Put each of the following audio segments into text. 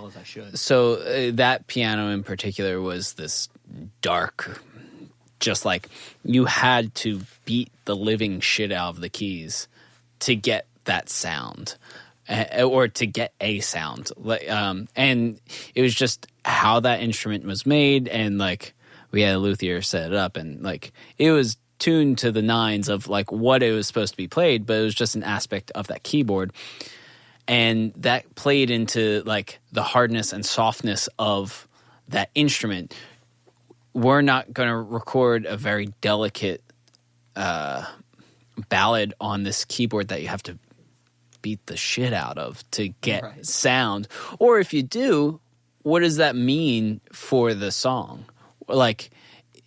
as I should. So that piano in particular was this dark, just like you had to beat the living shit out of the keys to get that sound. Or to get a sound. And it was just how that instrument was made, and like we had a luthier set it up, and like it was tuned to the nines of like what it was supposed to be played, but it was just an aspect of that keyboard. And that played into like the hardness and softness of that instrument. We're not going to record a very delicate ballad on this keyboard that you have to beat the shit out of to get sound. Or if you do, what does that mean for the song? Like,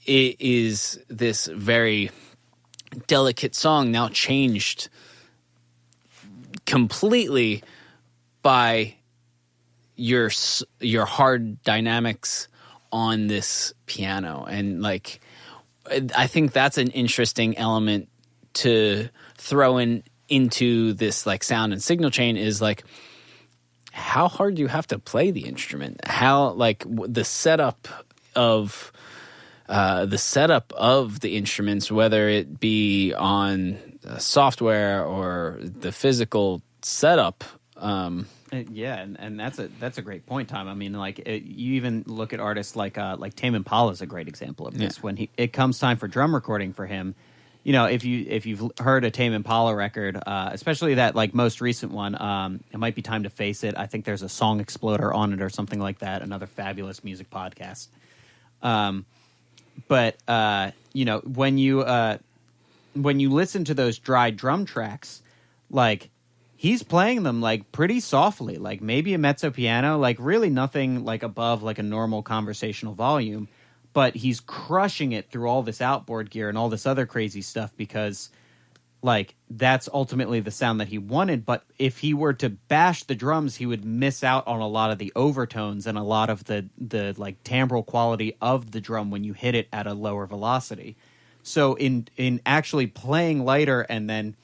it is this very delicate song now changed completely by your hard dynamics on this piano. And like, I think that's an interesting element to throw into this like sound and signal chain, is like how hard do you have to play the instrument, how like the setup of the instruments, whether it be on software or the physical setup. Yeah, and that's a great point, Tom. I mean, like you even look at artists like Tame Impala is a great example of this. When it comes time for drum recording for him, you know, if you've heard a Tame Impala record, especially that like most recent one, It Might Be Time to Face It. I think there's a Song Exploder on it or something like that. Another fabulous music podcast. But you know, when you listen to those dry drum tracks, like he's playing them like pretty softly, like maybe a mezzo piano, like really nothing like above like a normal conversational volume. But he's crushing it through all this outboard gear and all this other crazy stuff because, like, that's ultimately the sound that he wanted. But if he were to bash the drums, he would miss out on a lot of the overtones and a lot of the like timbral quality of the drum when you hit it at a lower velocity. So in actually playing lighter and then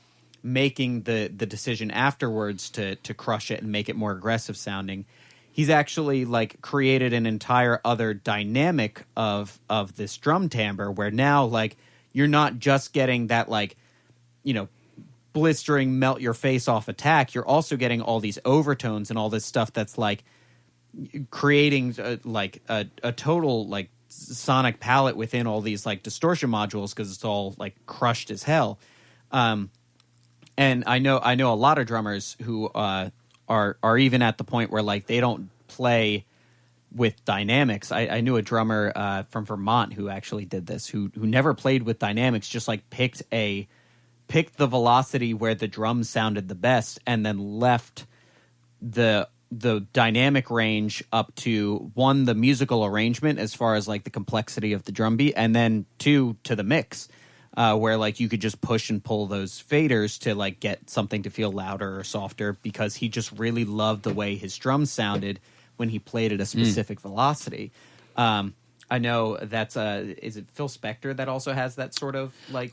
making the decision afterwards to crush it and make it more aggressive sounding, he's actually like created an entire other dynamic of this drum timbre where now like you're not just getting that like, you know, blistering melt your face off attack. You're also getting all these overtones and all this stuff that's like creating a total like sonic palette within all these like distortion modules because it's all like crushed as hell. And I know a lot of drummers who are even at the point where like they don't play with dynamics. I knew a drummer from Vermont who actually did this, who never played with dynamics, just like picked the velocity where the drums sounded the best, and then left the dynamic range up to one, the musical arrangement as far as like the complexity of the drum beat, and then two, to the mix. Where like you could just push and pull those faders to like get something to feel louder or softer, because he just really loved the way his drums sounded when he played at a specific velocity. I know that's is it Phil Spector that also has that sort of like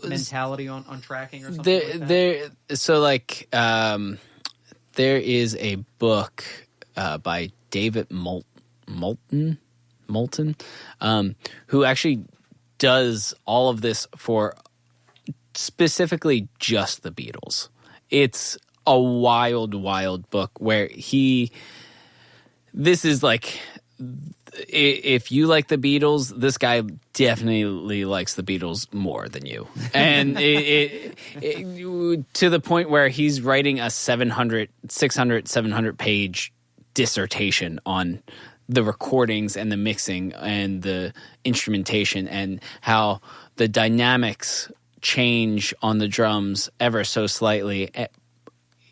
mentality on tracking or something like that? So like there is a book by David Moulton, who actually does all of this for specifically just the Beatles. It's a wild book where this is like, if you like the Beatles, this guy definitely likes the Beatles more than you. And to the point where he's writing a 700 page dissertation on the recordings and the mixing and the instrumentation and how the dynamics change on the drums ever so slightly,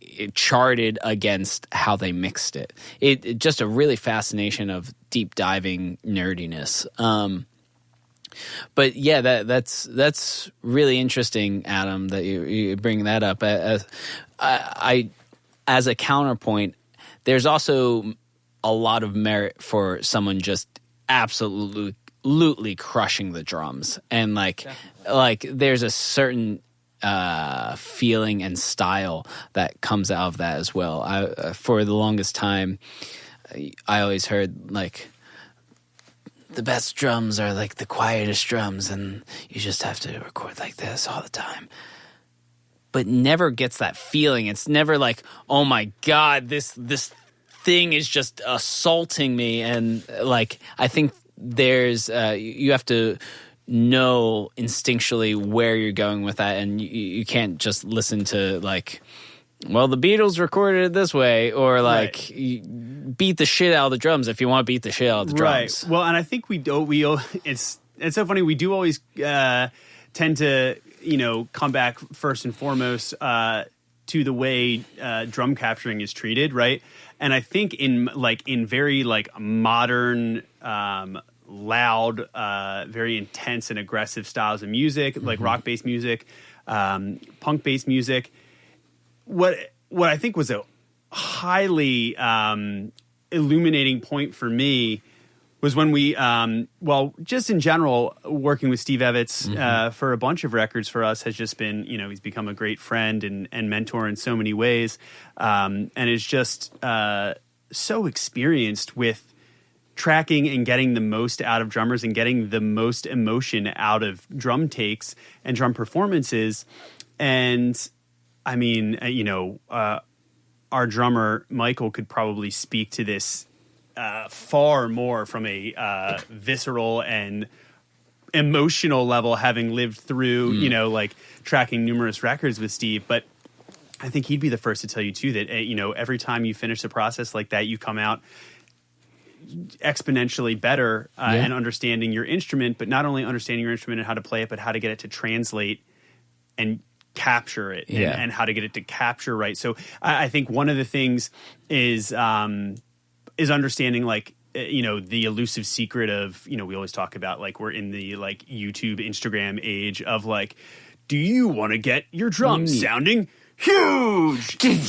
it charted against how they mixed it. It just a really fascination of deep diving nerdiness. But yeah, that's really interesting, Adam, that you bring that up. As a counterpoint, there's also a lot of merit for someone just absolutely crushing the drums, and like there's a certain feeling and style that comes out of that as well. For the longest time, I always heard like the best drums are like the quietest drums, and you just have to record like this all the time. But never gets that feeling. It's never like, oh my God, this thing is just assaulting me. And like, I think there's you have to know instinctually where you're going with that, and you can't just listen to like, well, the Beatles recorded it this way, or like beat the shit out of the drums if you want to beat the shit out of the drums. Right. Well, and I think it's so funny. We do always tend to, come back first and foremost to the way drum capturing is treated, right? And I think in very modern, loud, very intense and aggressive styles of music, like rock-based music, punk-based music, what I think was a highly illuminating point for me was when we, just in general, working with Steve Evitz for a bunch of records for us has just been, he's become a great friend and mentor in so many ways, and is just so experienced with tracking and getting the most out of drummers and getting the most emotion out of drum takes and drum performances. And I mean, our drummer, Michael, could probably speak to this far more from a visceral and emotional level, having lived through, tracking numerous records with Steve. But I think he'd be the first to tell you, too, that, every time you finish a process like that, you come out exponentially better and understanding your instrument, but not only understanding your instrument and how to play it, but how to get it to translate and capture it and how to get it to capture right. So I think one of the things is understanding the elusive secret of, we always talk about we're in the YouTube, Instagram age of do you want to get your drums sounding huge? Right.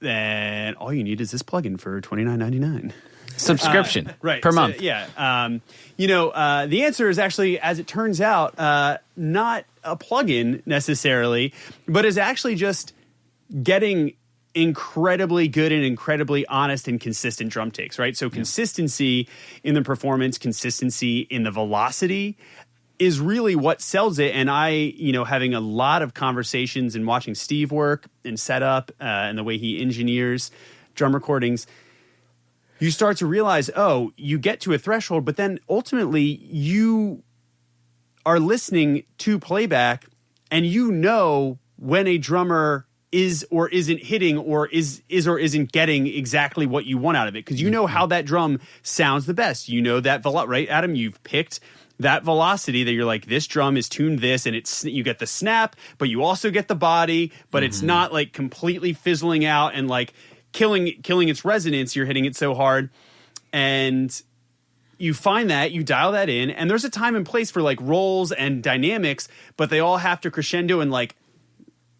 Then all you need is this plugin for $29.99. Subscription per month. The answer is actually, as it turns out, not a plugin necessarily, but is actually just getting incredibly good and incredibly honest and consistent drum takes, right? So consistency in the performance, consistency in the velocity is really what sells it. And I, having a lot of conversations and watching Steve work and set up and the way he engineers drum recordings, you start to realize, you get to a threshold, but then ultimately you are listening to playback and when a drummer is or isn't hitting or is or isn't getting exactly what you want out of it, because you know how that drum sounds the best. You know that right, Adam? You've picked that velocity that you're like, this drum is tuned this, and you get the snap, but you also get the body, but it's not completely fizzling out and killing its resonance. You're hitting it so hard, and you find that, you dial that in, and there's a time and place for rolls and dynamics, but they all have to crescendo and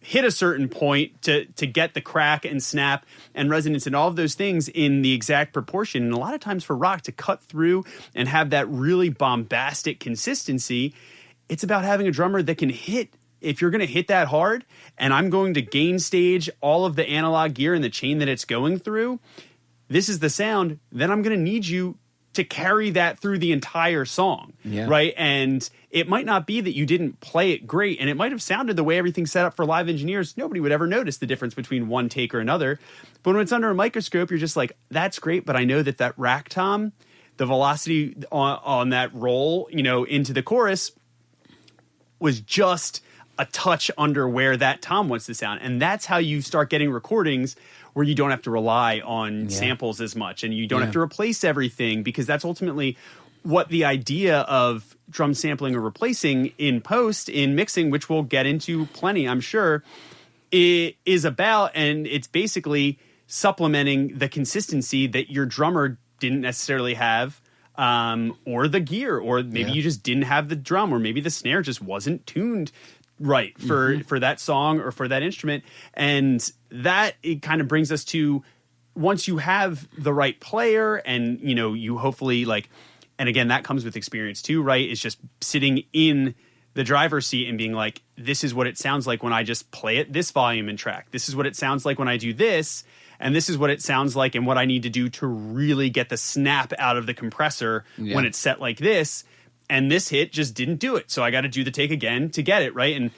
hit a certain point to get the crack and snap and resonance and all of those things in the exact proportion. And a lot of times for rock to cut through and have that really bombastic consistency, it's about having a drummer that can hit. If you're going to hit that hard and I'm going to gain stage all of the analog gear and the chain that it's going through, this is the sound, then I'm going to need you to carry that through the entire song, right? And it might not be that you didn't play it great, and it might have sounded the way everything's set up for live engineers. Nobody would ever notice the difference between one take or another. But when it's under a microscope, you're just like, that's great, but I know that rack tom, the velocity on that roll, into the chorus was just a touch under where that tom wants to sound. And that's how you start getting recordings where you don't have to rely on samples as much, and you don't have to replace everything, because that's ultimately what the idea of drum sampling or replacing in post, in mixing, which we'll get into plenty, I'm sure, is about. And it's basically supplementing the consistency that your drummer didn't necessarily have, or the gear, or maybe you just didn't have the drum, or maybe the snare just wasn't tuned right for that song or for that instrument. And that, it kind of brings us to, once you have the right player and you hopefully and again, that comes with experience too, right? It's just sitting in the driver's seat and being like, this is what it sounds like when I just play it this volume and track. This is what it sounds like when I do this. And this is what it sounds like and what I need to do to really get the snap out of the compressor when it's set like this. And this hit just didn't do it. So I got to do the take again to get it, right? And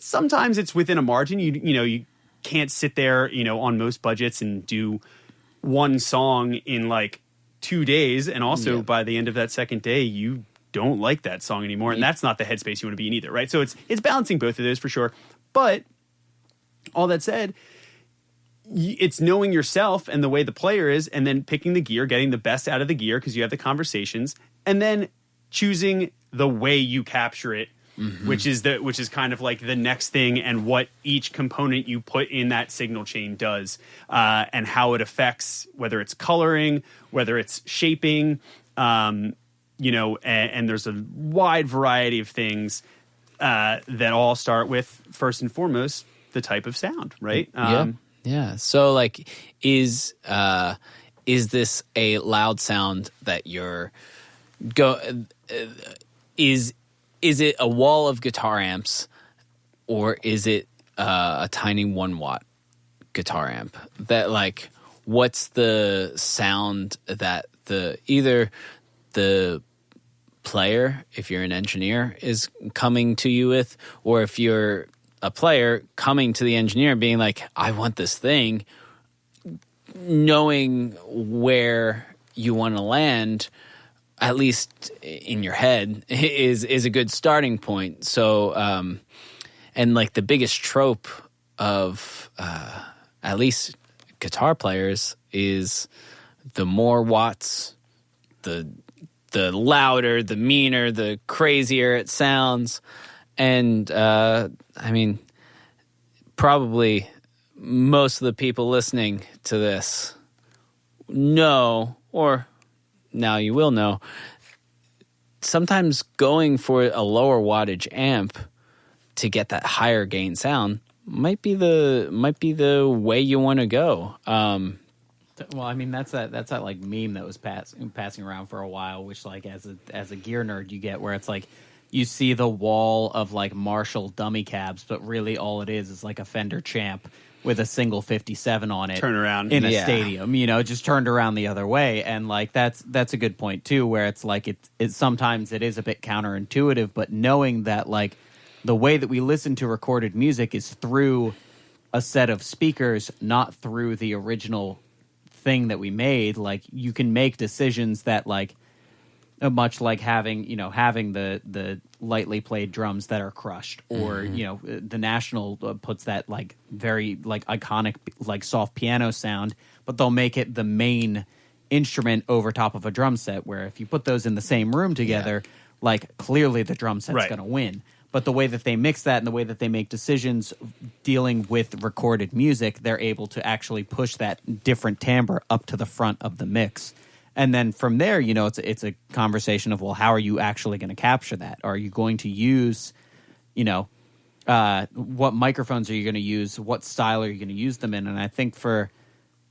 sometimes it's within a margin. You can't sit there, on most budgets and do one song in like 2 days. And also by the end of that second day, you don't like that song anymore. And that's not the headspace you want to be in either, right? So it's balancing both of those for sure. But all that said, it's knowing yourself and the way the player is, and then picking the gear, getting the best out of the gear because you have the conversations, and then choosing the way you capture it, which is kind of like the next thing, and what each component you put in that signal chain does, and how it affects whether it's coloring, whether it's shaping, and there's a wide variety of things that all start with, first and foremost, the type of sound, right? Yeah. So, like, is this a loud sound that you're is it a wall of guitar amps, or is it a tiny 1 watt guitar amp? That, like, what's the sound that either the player, if you're an engineer, is coming to you with, or if you're a player coming to the engineer being like, I want this thing, knowing where you want to land, at least in your head, is a good starting point. So, and like the biggest trope of at least guitar players is the more watts, the louder, the meaner, the crazier it sounds. And I mean, probably most of the people listening to this know, or now you will know, sometimes going for a lower wattage amp to get that higher gain sound might be the way you want to go. Well, I mean, that's that like meme that was passing around for a while, which, like, as a gear nerd you get, where it's like you see the wall of like Marshall dummy cabs, but really all it is like a Fender Champ with a single 57 on it. Turn around in a stadium, just turned around the other way. And like that's a good point too, where it's like it sometimes it is a bit counterintuitive, but knowing that like the way that we listen to recorded music is through a set of speakers, not through the original thing that we made. Like, you can make decisions that, like, much like having the lightly played drums that are crushed, or the National puts that like very like iconic like soft piano sound, but they'll make it the main instrument over top of a drum set, where if you put those in the same room together, like, clearly the drum set's going to win. But the way that they mix that and the way that they make decisions dealing with recorded music, they're able to actually push that different timbre up to the front of the mix. And then from there, it's a conversation of, well, how are you actually going to capture that? Are you going to use, what microphones are you going to use? What style are you going to use them in? And I think for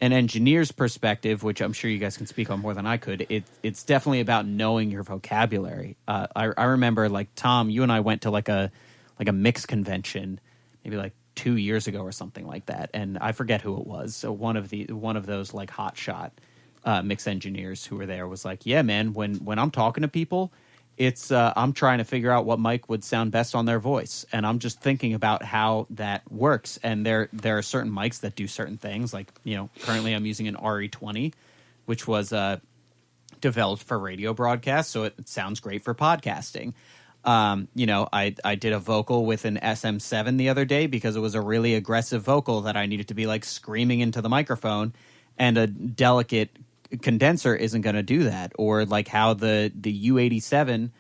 an engineer's perspective, which I'm sure you guys can speak on more than I could, it's definitely about knowing your vocabulary. I remember, like, Tom, you and I went to like a mix convention maybe like 2 years ago or something like that, and I forget who it was. So one of those like hotshot mix engineers who were there was like, yeah, man, when I'm talking to people, it's I'm trying to figure out what mic would sound best on their voice, and I'm just thinking about how that works. And there are certain mics that do certain things. Like, currently I'm using an RE20, which was developed for radio broadcast, so it sounds great for podcasting. I did a vocal with an SM7 the other day because it was a really aggressive vocal that I needed to be like screaming into the microphone, and a delicate condenser isn't going to do that. Or like how the U87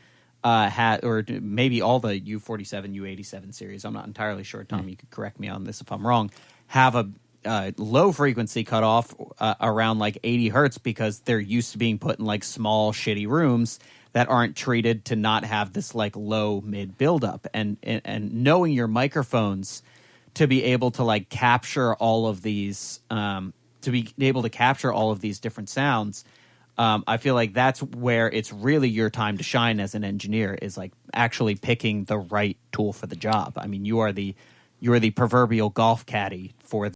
had, or maybe all the U47, U87 series, I'm not entirely sure, Tom, you could correct me on this if I'm wrong, have a low frequency cutoff around like 80 hertz because they're used to being put in like small shitty rooms that aren't treated to not have this like low mid buildup. And knowing your microphones to be able to like capture all of these different sounds, I feel like that's where it's really your time to shine as an engineer, is like actually picking the right tool for the job. I mean, you are the proverbial golf caddy for